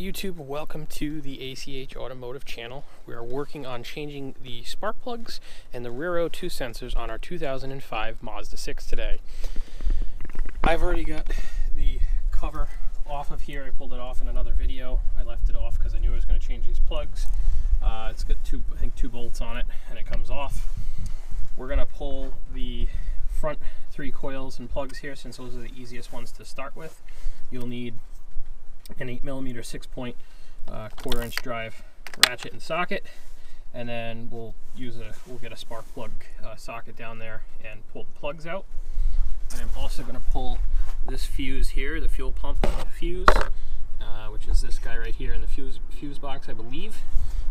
YouTube, welcome to the ACH Automotive channel. We are working on changing the spark plugs and the rear O2 sensors on our 2005 Mazda 6 today. I've already got the cover off of here. I pulled it off in another video. I left it off because I knew I was going to change these plugs. It's got two bolts on it and it comes off. We're going to pull the front three coils and plugs here since those are the easiest ones to start with. You'll need an 8mm 6-point quarter-inch drive ratchet and socket, and then we'll get a spark plug socket down there and pull the plugs out. I'm also going to pull this fuse here, the fuel pump fuse, which is this guy right here in the fuse box, I believe.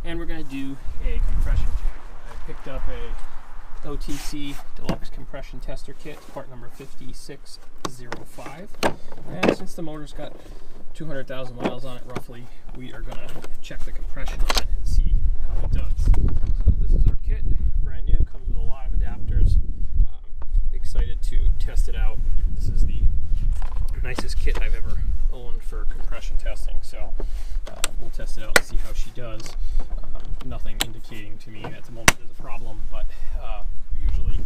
And we're going to do a compression check. I picked up a Otc Deluxe Compression Tester Kit, part number 5605. And since the motor's got 200,000 miles on it roughly, we are going to check the compression on it and see how it does. So this is our kit, brand new, comes with a lot of adapters. Excited to test it out. This is the nicest kit I've ever owned for compression testing, so we'll test it out and see how she does. Nothing indicating to me at the moment there's a problem, but usually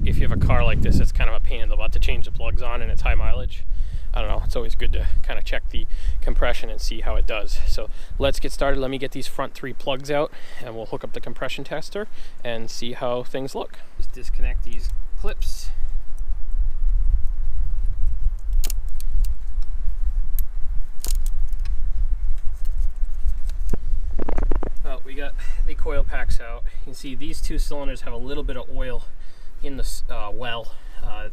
if you have a car like this, it's kind of a pain in the butt to change the plugs on and it's high mileage. I don't know, it's always good to kind of check the compression and see how it does. So let's get started. Let me get these front three plugs out and we'll hook up the compression tester and see how things look. Just disconnect these clips. Well, we got the coil packs out. You can see these two cylinders have a little bit of oil in the well.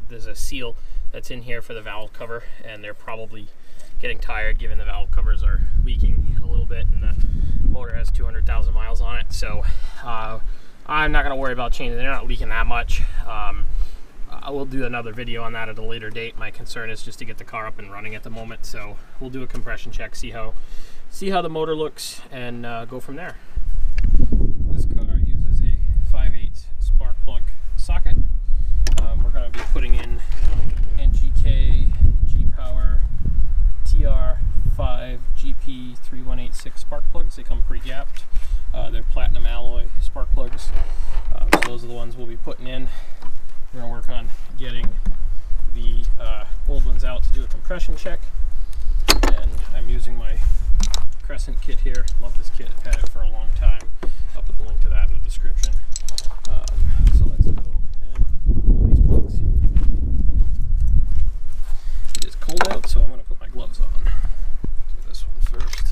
There's a seal that's in here for the valve cover, and they're probably getting tired given the valve covers are leaking a little bit and the motor has 200,000 miles on it. So I'm not going to worry about changing. They're not leaking that much. I will do another video on that at a later date. My concern is just to get the car up and running at the moment, so we'll do a compression check, see how the motor looks, and go from there. This car uses a 5/8 spark plug socket. We're going to be putting in NGK G-Power TR5 GP3186 spark plugs. They come pre-gapped. They're platinum alloy spark plugs. So those are the ones we'll be putting in. We're going to work on getting the old ones out to do a compression check. And I'm using my Crescent kit here. Love this kit. I've had it for a long time. I'll put the link to that in the description. So let's go and pull these plugs. It is cold out, so I'm going to put my gloves on. Do this one first.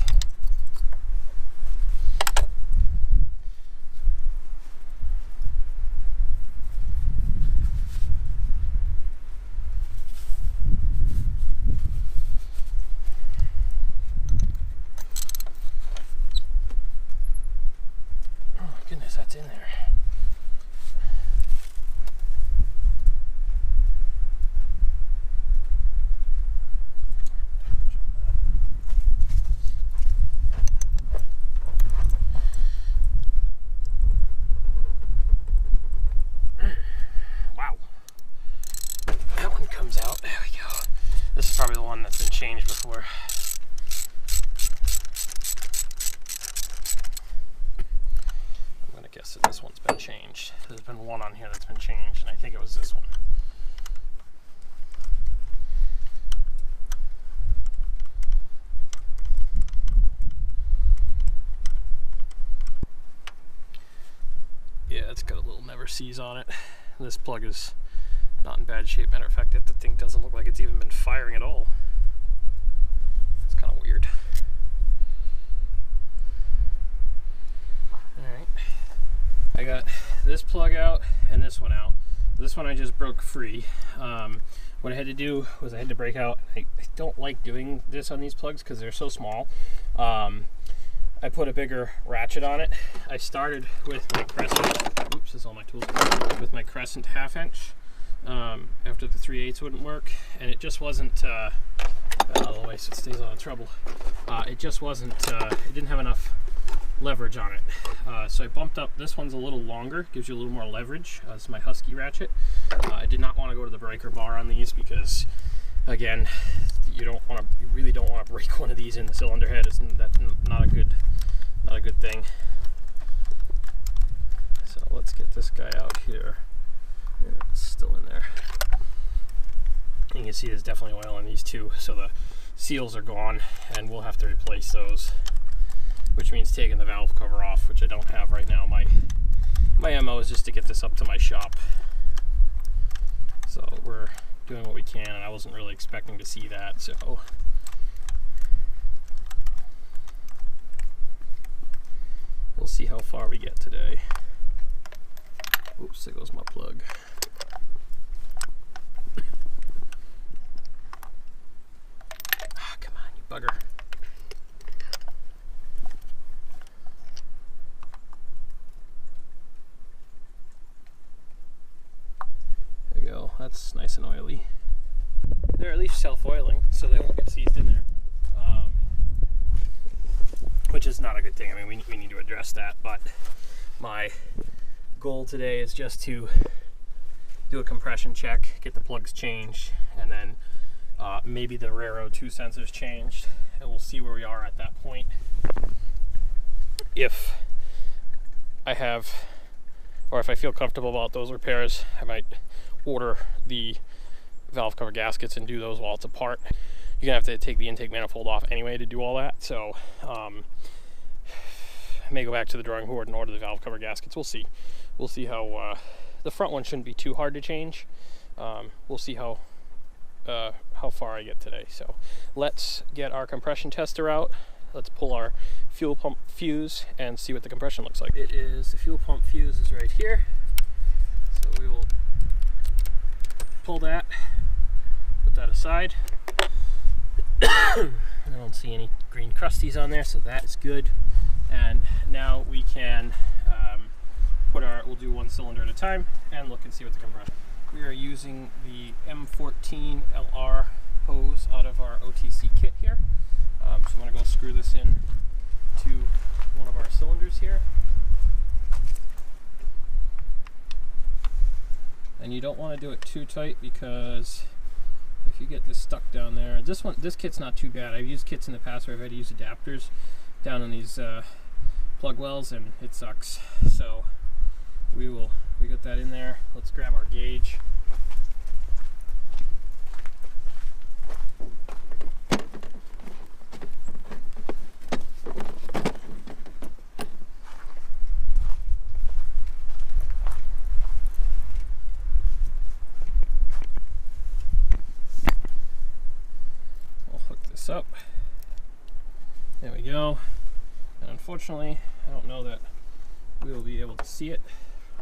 Oh my goodness, that's in there. Out. There we go. This is probably the one that's been changed before. I'm going to guess that this one's been changed. There's been one on here that's been changed, and I think it was this one. Yeah, it's got a little never sees on it. This plug is not in bad shape. Matter of fact, that thing doesn't look like it's even been firing at all. It's kind of weird. Alright. I got this plug out and this one out. This one I just broke free. What I had to do was I had to break out. I don't like doing this on these plugs because they're so small. I put a bigger ratchet on it. I started with my Crescent. Oops, this is all my tools. With my Crescent 1/2 inch. After the 3/8 wouldn't work, and it just wasn't out of the way so it stays out of trouble. It just wasn't it didn't have enough leverage on it, so I bumped up. This one's a little longer, gives you a little more leverage. It's my Husky ratchet. I did not want to go to the breaker bar on these because, again, you really don't want to break one of these in the cylinder head. That's not a good thing. So let's get this guy out here. Yeah, it's still in there. You can see there's definitely oil in these two, so the seals are gone, and we'll have to replace those, which means taking the valve cover off, which I don't have right now. My MO is just to get this up to my shop. So we're doing what we can, and I wasn't really expecting to see that, so we'll see how far we get today. Oops, there goes my plug. Ah, come on, you bugger. There you go, that's nice and oily. They're at least self-oiling, so they won't get seized in there. Which is not a good thing. I mean, we need to address that, but my goal today is just to do a compression check, get the plugs changed, and then maybe the rear O2 sensors changed, and we'll see where we are at that point. If I have, or if I feel comfortable about those repairs, I might order the valve cover gaskets and do those while it's apart. You're gonna have to take the intake manifold off anyway to do all that, so I may go back to the drawing board and order the valve cover gaskets. We'll see. We'll see how the front one shouldn't be too hard to change. We'll see how far I get today. So let's get our compression tester out. Let's pull our fuel pump fuse and see what the compression looks like. It is, the fuel pump fuse is right here. So we will pull that, put that aside. I don't see any green crusties on there, so that is good. And now we can we'll do one cylinder at a time and look and see what the compression. We are using the M14 LR hose out of our Otc kit here. So I'm going to go screw this in to one of our cylinders here. And you don't want to do it too tight, because if you get this stuck down there, this kit's not too bad. I've used kits in the past where I've had to use adapters down on these plug wells, and it sucks. So we got that in there. Let's grab our gauge. Up. There we go. And unfortunately, I don't know that we will be able to see it,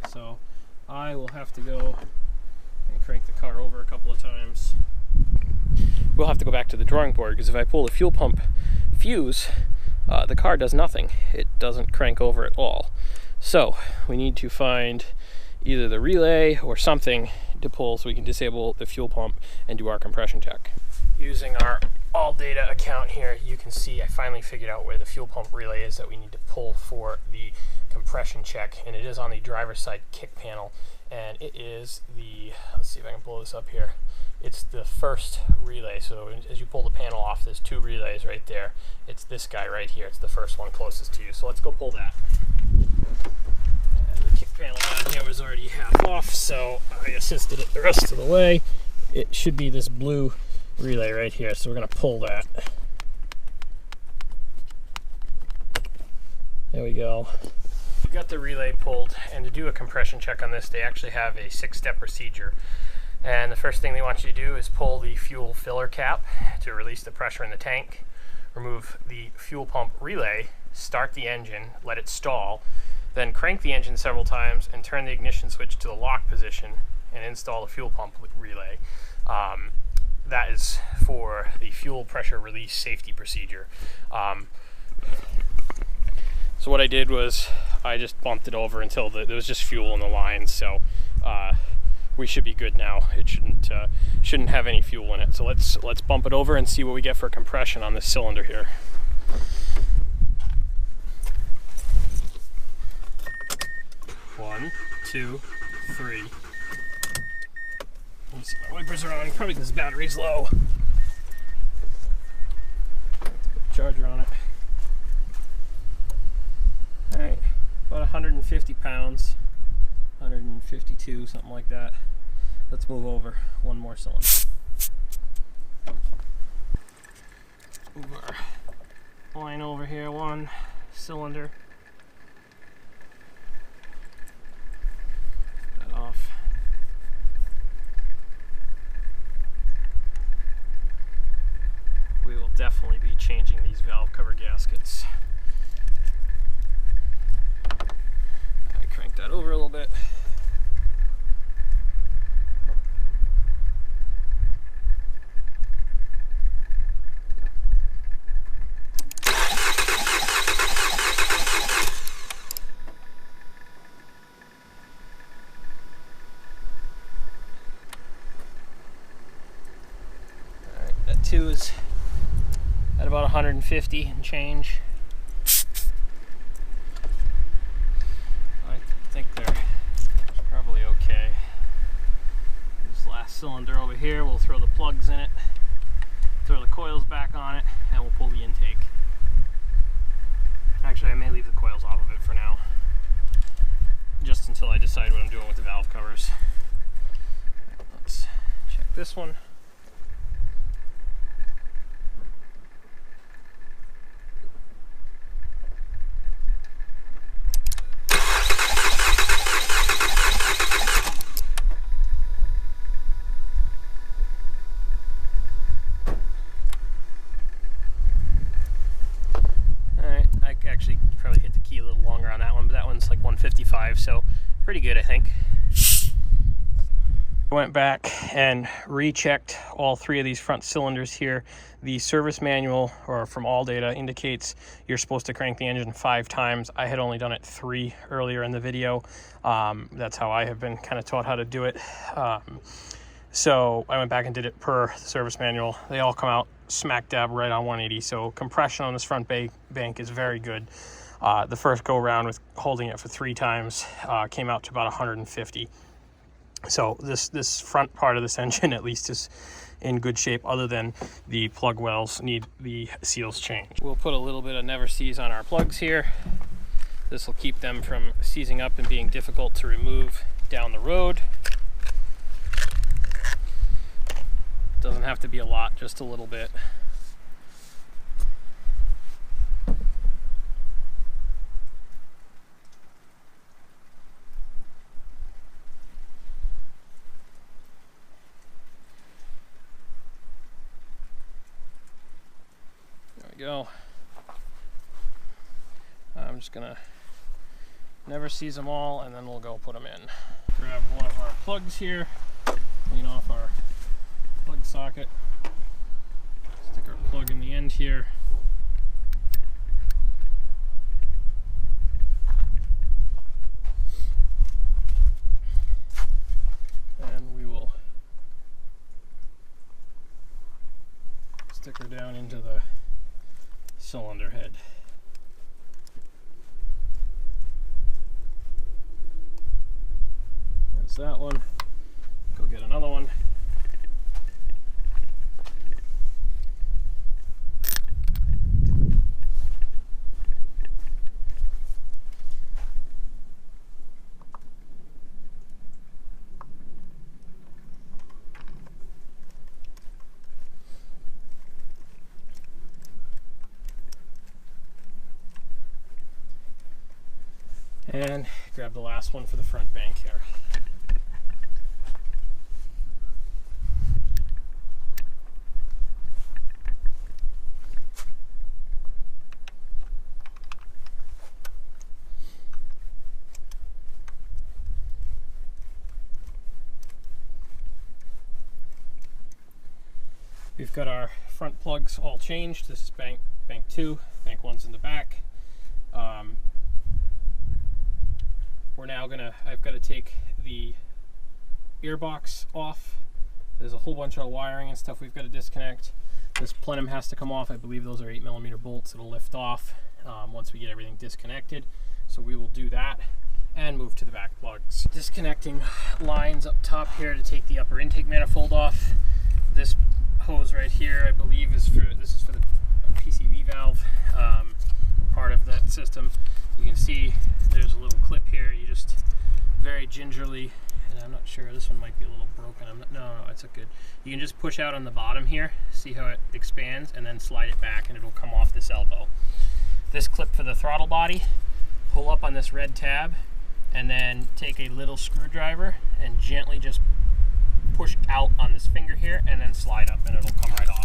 so I will have to go and crank the car over a couple of times. We'll have to go back to the drawing board, because if I pull the fuel pump fuse, the car does nothing. It doesn't crank over at all. So we need to find either the relay or something to pull so we can disable the fuel pump and do our compression check. Using our all data account here, you can see I finally figured out where the fuel pump relay is that we need to pull for the compression check, and it is on the driver's side kick panel, and it is the, let's see if I can blow this up here, it's the first relay. So as you pull the panel off, there's two relays right there. It's this guy right here, it's the first one closest to you. So let's go pull that. And the kick panel down here was already half off, so I assisted it the rest of the way. It should be this blue relay right here, so we're going to pull that. There we go. We got the relay pulled, and to do a compression check on this, they actually have a 6-step procedure. And the first thing they want you to do is pull the fuel filler cap to release the pressure in the tank, remove the fuel pump relay, start the engine, let it stall, then crank the engine several times and turn the ignition switch to the lock position and install the fuel pump relay. That is for the fuel pressure release safety procedure. So what I did was I just bumped it over until there was just fuel in the lines, so we should be good now. It shouldn't have any fuel in it. So let's bump it over and see what we get for compression on this cylinder here. One, two, three. Let me see, my wipers are on, probably because the battery's low. supercharger on it. Alright, about 150 pounds, 152, something like that. Let's move over one more cylinder. Move our line over here, one cylinder. That off. We will definitely be changing these valve cover gaskets. I crank that over a little bit. Alright, that 2 is at about 150 and change. I think they're probably okay. This last cylinder over here, we'll throw the plugs in it, throw the coils back on it, and we'll pull the intake. Actually, I may leave the coils off of it for now, just until I decide what I'm doing with the valve covers. Let's check this one. Actually probably hit the key a little longer on that one, but that one's like 155, so pretty good, I think. I went back and rechecked all 3 of these front cylinders here. The service manual, or from All Data, indicates you're supposed to crank the engine 5 times. I had only done it 3 earlier in the video. That's how I have been kind of taught how to do it. So I went back and did it per the service manual. They all come out smack dab right on 180, so compression on this front bank is very good. The first go round with holding it for 3 times came out to about 150. So this front part of this engine at least is in good shape, other than the plug wells need the seals changed. We'll put a little bit of never seize on our plugs here. This will keep them from seizing up and being difficult to remove down the road. Doesn't have to be a lot, just a little bit. There we go. I'm just gonna never seize them all, and then we'll go put them in. Grab one of our plugs here, clean off our plug socket, stick our plug in the end here. And we will stick her down into the cylinder head. There's that one. Go get another one. And grab the last one for the front bank here. We've got our front plugs all changed. This is bank 2, bank 1's in the back. We're now I've got to take the earbox off. There's a whole bunch of wiring and stuff we've got to disconnect. This plenum has to come off. I believe those are 8mm bolts. It'll lift off once we get everything disconnected. So we will do that and move to the back plugs. Disconnecting lines up top here to take the upper intake manifold off. This hose right here, I believe, this is for the PCV valve, part of that system. You can see there's a little clip here. You just very gingerly, and I'm not sure, this one might be a little broken. No, it's good. You can just push out on the bottom here, see how it expands, and then slide it back and it'll come off this elbow. This clip for the throttle body, pull up on this red tab, and then take a little screwdriver and gently just push out on this finger here and then slide up and it'll come right off.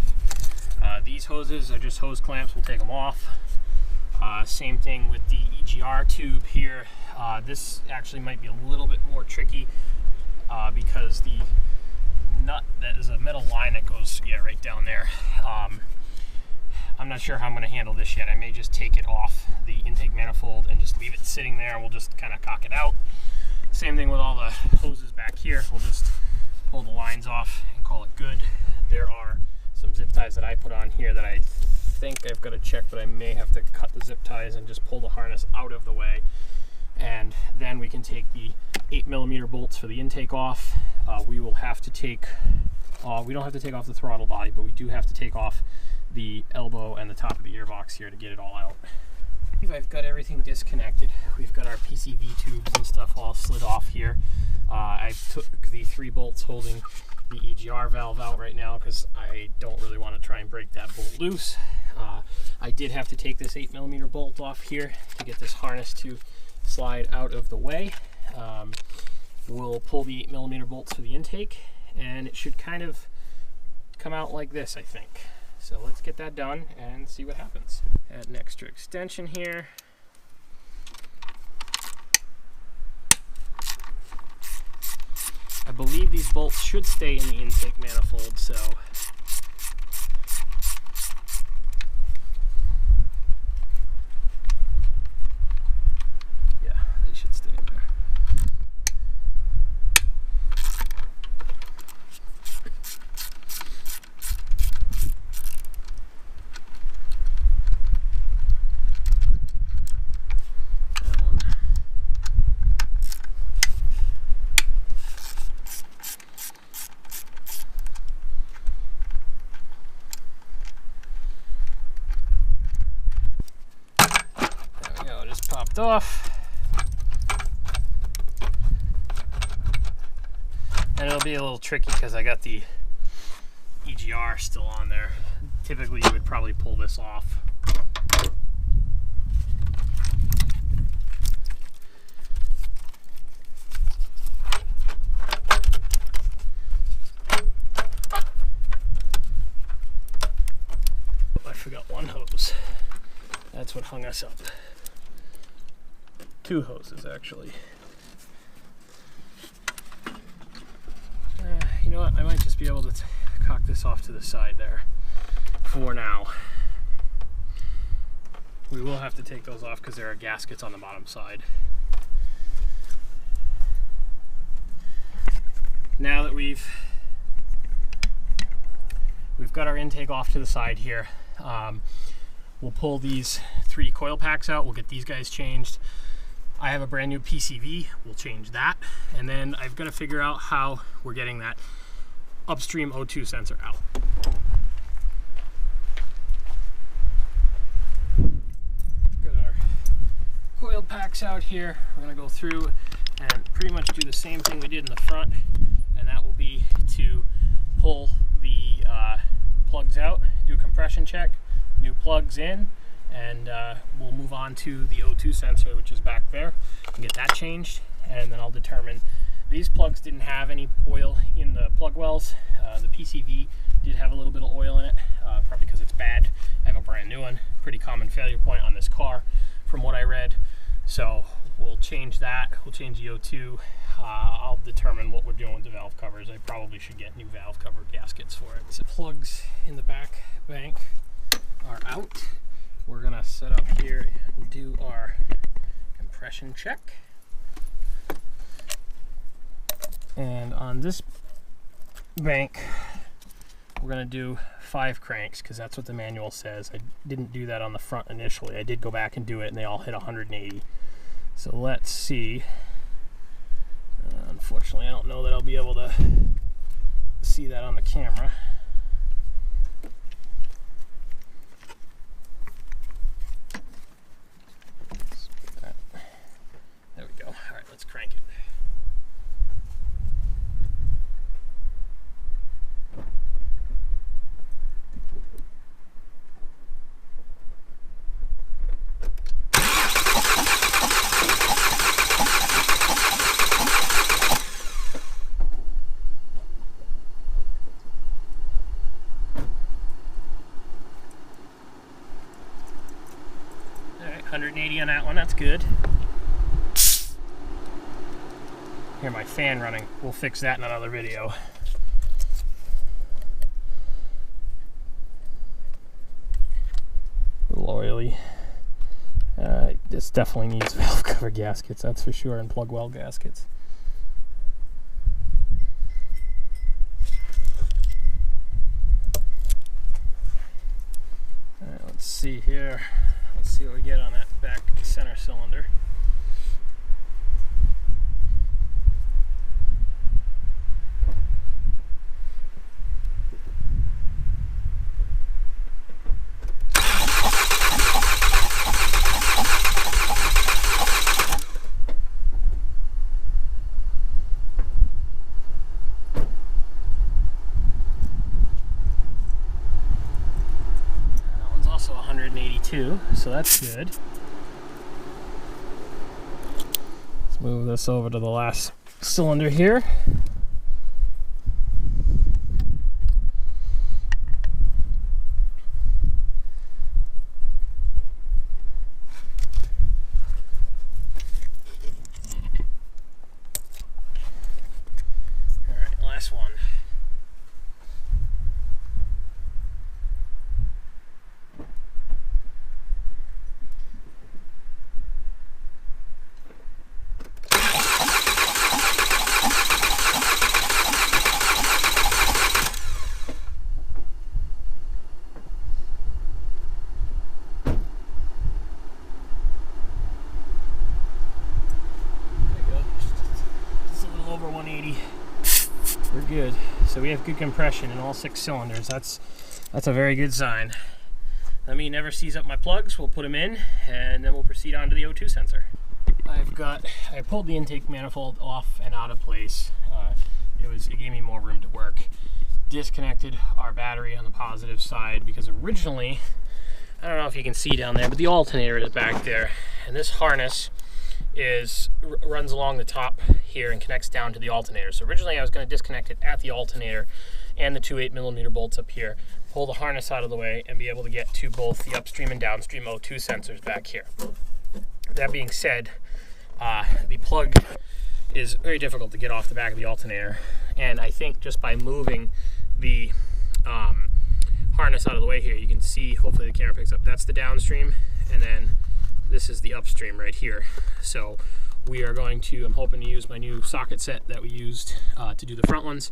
These hoses are just hose clamps, we'll take them off. Same thing with the EGR tube here. This actually might be a little bit more tricky because the nut, that is a metal line that goes right down there. I'm not sure how I'm going to handle this yet. I may just take it off the intake manifold and just leave it sitting there. We'll just kind of cock it out. Same thing with all the hoses back here. We'll just pull the lines off and call it good. There are some zip ties that I put on here that I think I've got to check, but I may have to cut the zip ties and just pull the harness out of the way. And then we can take the 8mm bolts for the intake off. We will have to take, we don't have to take off the throttle body, but we do have to take off the elbow and the top of the gearbox here to get it all out. I've got everything disconnected. We've got our PCV tubes and stuff all slid off here. I took the 3 bolts holding the EGR valve out right now because I don't really want to try and break that bolt loose. I did have to take this 8mm bolt off here to get this harness to slide out of the way. We'll pull the 8mm bolts for the intake and it should kind of come out like this, I think. So let's get that done and see what happens. Add an extra extension here. I believe these bolts should stay in the intake manifold, so yeah, they should stay in there. Popped off, and it'll be a little tricky because I got the EGR still on there. Typically you would probably pull this off. I forgot one hose. That's what hung us up. 2 hoses actually. You know what, I might just be able to cock this off to the side there for now. We will have to take those off because there are gaskets on the bottom side. Now that we've got our intake off to the side here, we'll pull these 3 coil packs out. We'll get these guys changed. I have a brand new PCV, we'll change that, and then I've got to figure out how we're getting that upstream O2 sensor out. Got our coil packs out here. We're going to go through and pretty much do the same thing we did in the front, and that will be to pull the plugs out, do a compression check, new plugs in, and we'll move on to the O2 sensor, which is back there, and get that changed. And then I'll determine, these plugs didn't have any oil in the plug wells. The PCV did have a little bit of oil in it, probably because it's bad. I have a brand new one. Pretty common failure point on this car from what I read. So we'll change that, we'll change the O2. I'll determine what we're doing with the valve covers. I probably should get new valve cover gaskets for it. So plugs in the back bank are out. We're gonna set up here and do our compression check. And on this bank, we're gonna do 5 cranks because that's what the manual says. I didn't do that on the front initially. I did go back and do it and they all hit 180. So let's see. Unfortunately, I don't know that I'll be able to see that on the camera. 180 on that one, that's good. Hear my fan running. We'll fix that in another video. A little oily. This definitely needs valve cover gaskets, that's for sure, and plug well gaskets. Alright, let's see here. Let's see what we get on that back center cylinder. So that's good. Let's move this over to the last cylinder here. All right, last one. We're good. So we have good compression in all 6 cylinders. That's a very good sign. Let me never seize up my plugs. We'll put them in, and then we'll proceed on to the O2 sensor. I pulled the intake manifold off and out of place. It gave me more room to work. Disconnected our battery on the positive side because originally, I don't know if you can see down there, but the alternator is back there, and this harness runs along the top here and connects down to the alternator. So originally I was going to disconnect it at the alternator and the 2 8mm bolts up here, pull the harness out of the way, and be able to get to both the upstream and downstream O2 sensors back here. That being said, the plug is very difficult to get off the back of the alternator, and I think just by moving the harness out of the way here, you can see, hopefully the camera picks up, that's the downstream, and then this is the upstream right here. So we are going to, I'm hoping to use my new socket set that we used to do the front ones.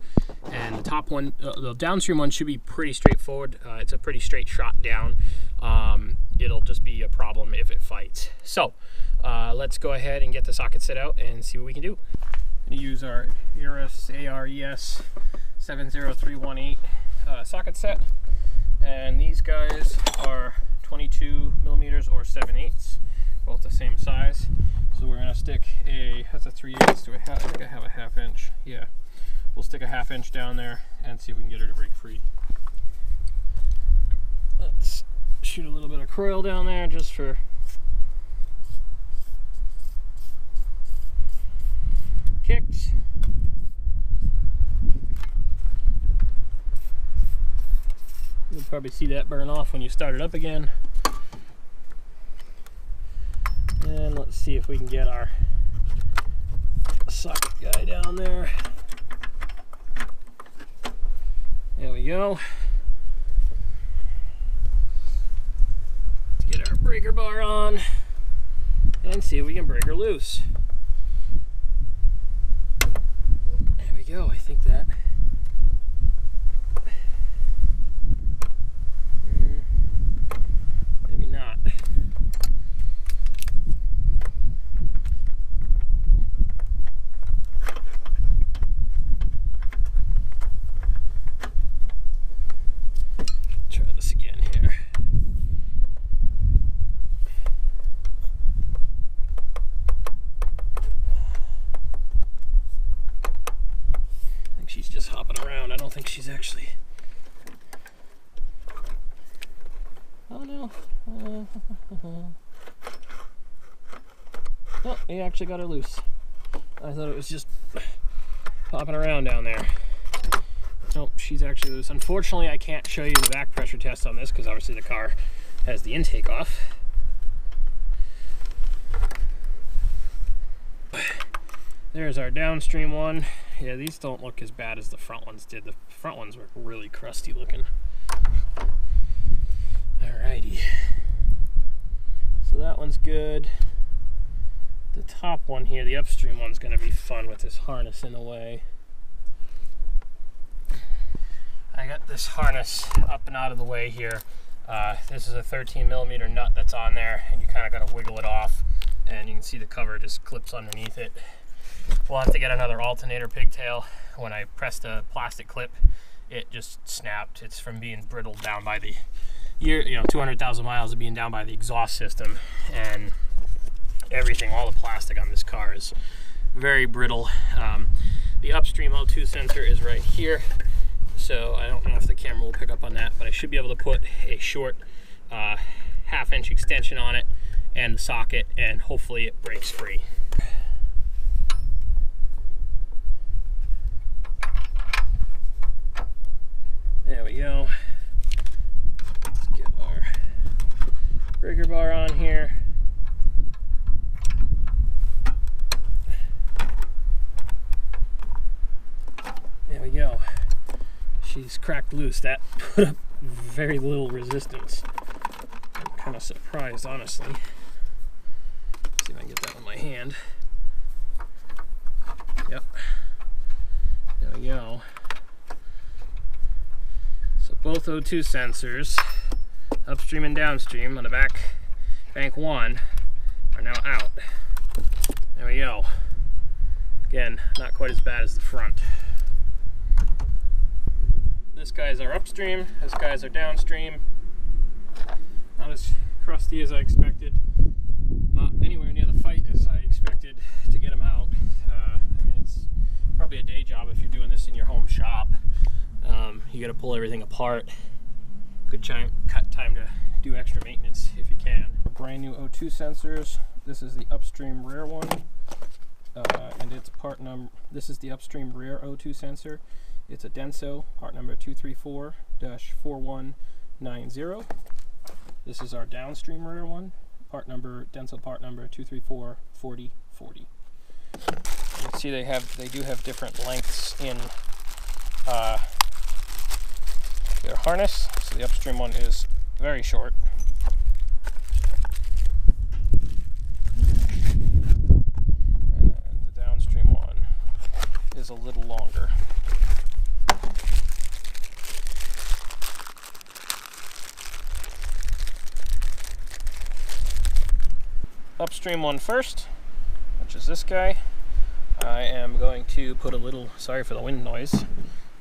And the top one, the downstream one should be pretty straightforward. It's a pretty straight shot down. It'll just be a problem if it fights. So let's go ahead and get the socket set out and see what we can do. I'm going to use our ARES 70318 socket set. And these guys are 22mm or 7/8, both the same size. So we're gonna stick that's a 3/8 to a half. I think I have a 1/2 inch. Yeah, we'll stick a 1/2 inch down there and see if we can get her to break free. Let's shoot a little bit of coil down there just for kicks. You'll probably see that burn off when you start it up again. And let's see if we can get our socket guy down there. There we go. Let's get our breaker bar on and see if we can break her loose. There we go. I think that. Maybe not. Try this again here. I think she's just hopping around. I don't think she's actually. Oh no. Oh, he actually got her loose. I thought it was just popping around down there. Nope, she's actually loose. Unfortunately, I can't show you the back pressure test on this because obviously the car has the intake off. There's our downstream one. Yeah, these don't look as bad as the front ones did. The front ones were really crusty looking. Alrighty. So that one's good. The top one here, the upstream one's going to be fun with this harness in the way. I got this harness up and out of the way here. This is a 13mm nut that's on there, and you kind of got to wiggle it off, and you can see the cover just clips underneath it. We'll have to get another alternator pigtail. When I pressed a plastic clip, it just snapped. It's from being brittled down by the 200,000 miles of being down by the exhaust system, and everything, all the plastic on this car is very brittle. The upstream O2 sensor is right here, so I don't know if the camera will pick up on that, but I should be able to put a short half-inch extension on it and the socket, and hopefully it breaks free. There we go. Let's get our breaker bar on here. There we go. She's cracked loose. That put up very little resistance. I'm kind of surprised, honestly. Let's see if I can get that with my hand. Yep. There we go. So both O2 sensors, upstream and downstream, on the back bank one, are now out. There we go. Again, not quite as bad as the front. This guy's our upstream, this guy's our downstream. Not as crusty as I expected. Not anywhere near the fight as I expected to get them out. I mean, it's probably a day job if you're doing this in your home shop. You got to pull everything apart. Good cut time to do extra maintenance if you can. Brand new O2 sensors. This is the upstream rear one, and it's part number. This is the upstream rear O2 sensor. It's a Denso, part number 234-4190. This is our downstream rear one, Denso part number 234-4040. You can see they do have different lengths in their harness. So the upstream one is very short. And then the downstream one is a little longer. Upstream one first, which is this guy. I am going to put a little, sorry for the wind noise,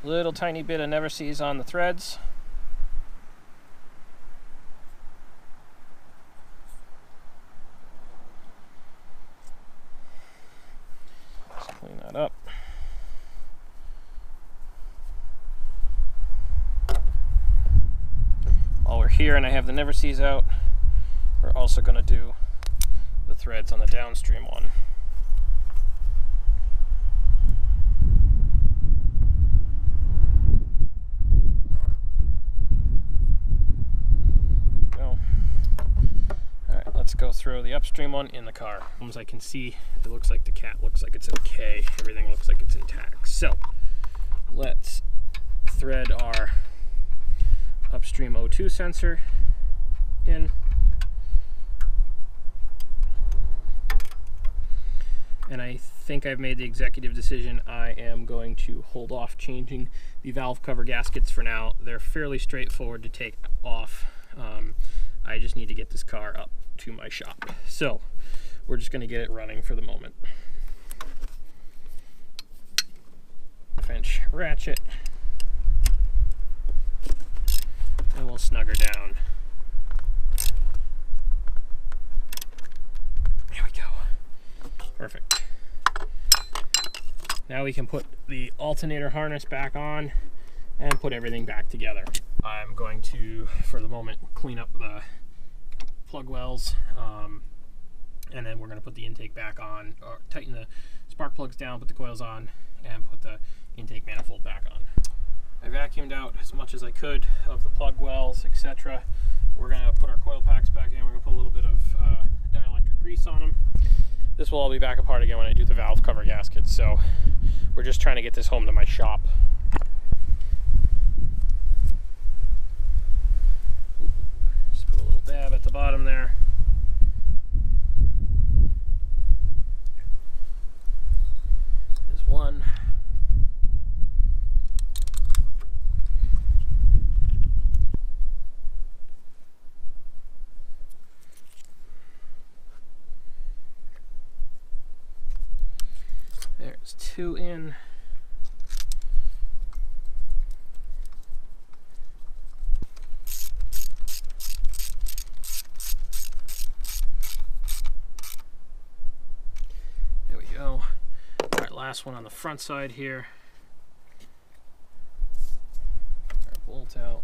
little tiny bit of Never Sees on the threads. Let's clean that up. While we're here and I have the Never Sees out, we're also going to do the threads on the downstream one. Alright, let's go throw the upstream one in the car. As I can see, it looks like the cat looks like it's okay. Everything looks like it's intact. So let's thread our upstream O2 sensor in. And I think I've made the executive decision. I am going to hold off changing the valve cover gaskets for now. They're fairly straightforward to take off. I just need to get this car up to my shop. So we're just going to get it running for the moment. Half-inch ratchet. And we'll snug her down. There we go. Perfect. Now we can put the alternator harness back on and put everything back together. I'm going to, for the moment, clean up the plug wells, and then we're going to put the intake back on, or tighten the spark plugs down, put the coils on, and put the intake manifold back on. I vacuumed out as much as I could of the plug wells, etc. We're going to put our coil packs back in. We're going to put a little bit of dielectric grease on them. this will all be back apart again when I do the valve cover gaskets. So we're just trying to get this home to my shop. Just put a little dab at the bottom there. There's one. There's two in. There we go. All right, last one on the front side here. Our bolt out.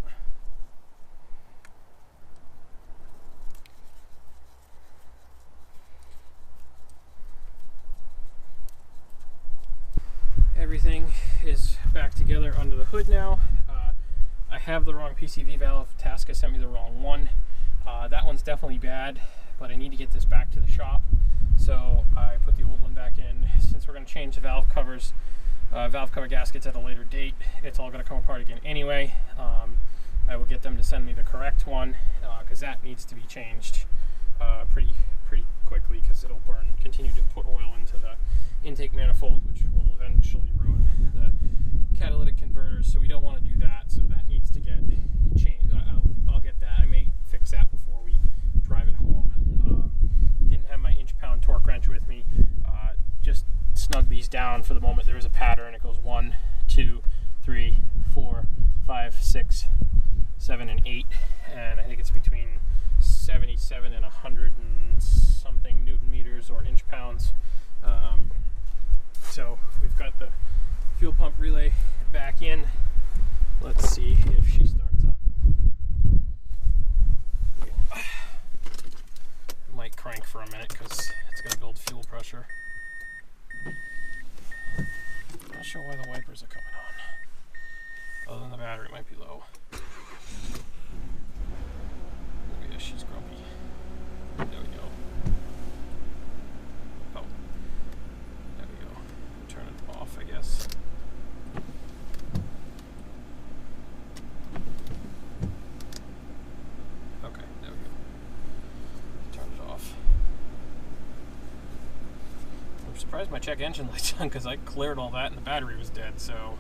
Everything is back together under the hood now. I have the wrong PCV valve. Tasca sent me the wrong one. That one's definitely bad, but I need to get this back to the shop. So I put the old one back in. Since we're going to change the valve covers, valve cover gaskets at a later date, it's all going to come apart again anyway. I will get them to send me the correct one because that needs to be changed pretty quickly, because it'll burn. Continue to put oil into the intake manifold, which will eventually ruin the catalytic converters, so we don't want to do that. So that needs to get changed. I'll get that. I may fix that before we drive it home. Didn't have my inch-pound torque wrench with me. Just snug these down for the moment. There is a pattern. It goes 1, 2, 3, 4, 5, 6, 7, and 8, and I think it's between 77 and 100 and something Newton meters or inch pounds. So we've got the fuel pump relay back in. Let's see if she starts up. It might crank for a minute because it's going to build fuel pressure. Not sure why the wipers are coming on. Other than the battery might be low. Oh yeah, she's grumpy. There we go. Oh. There we go. Turn it off, I guess. Okay, there we go. Turn it off. I'm surprised my check engine light's on because I cleared all that and the battery was dead, so.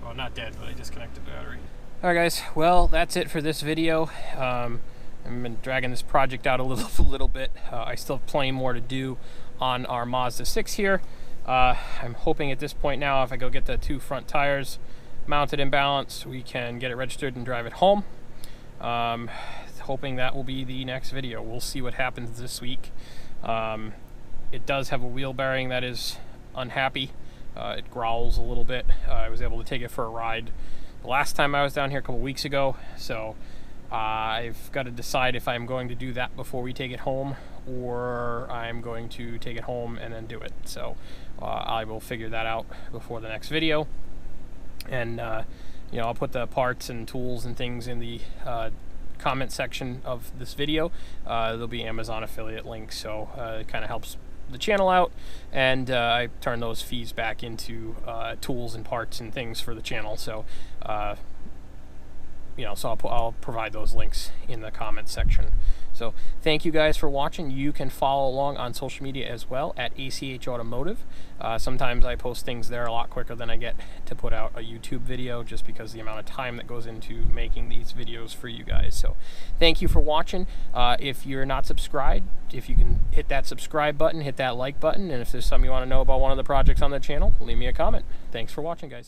Well, not dead, but I disconnected the battery. Alright guys, well that's it for this video. I've been dragging this project out a little bit. I still have plenty more to do on our Mazda 6 here. I'm hoping at this point now, if I go get the 2 front tires mounted in balance, we can get it registered and drive it home. Hoping that will be the next video. We'll see what happens this week. It does have a wheel bearing that is unhappy. It growls a little bit. I was able to take it for a ride the last time I was down here a couple weeks ago, so I've got to decide if I'm going to do that before we take it home, or I'm going to take it home and then do it. So I will figure that out before the next video, and you know, I'll put the parts and tools and things in the comment section of this video. There'll be Amazon affiliate links, so it kind of helps the channel out, and I turn those fees back into tools and parts and things for the channel. So you know, so I'll provide those links in the comments section. So thank you guys for watching. You can follow along on social media as well at ACH Automotive. Sometimes I post things there a lot quicker than I get to put out a YouTube video, just because the amount of time that goes into making these videos for you guys. So thank you for watching. If you're not subscribed, if you can hit that subscribe button, hit that like button, and if there's something you want to know about one of the projects on the channel, leave me a comment. Thanks for watching, guys.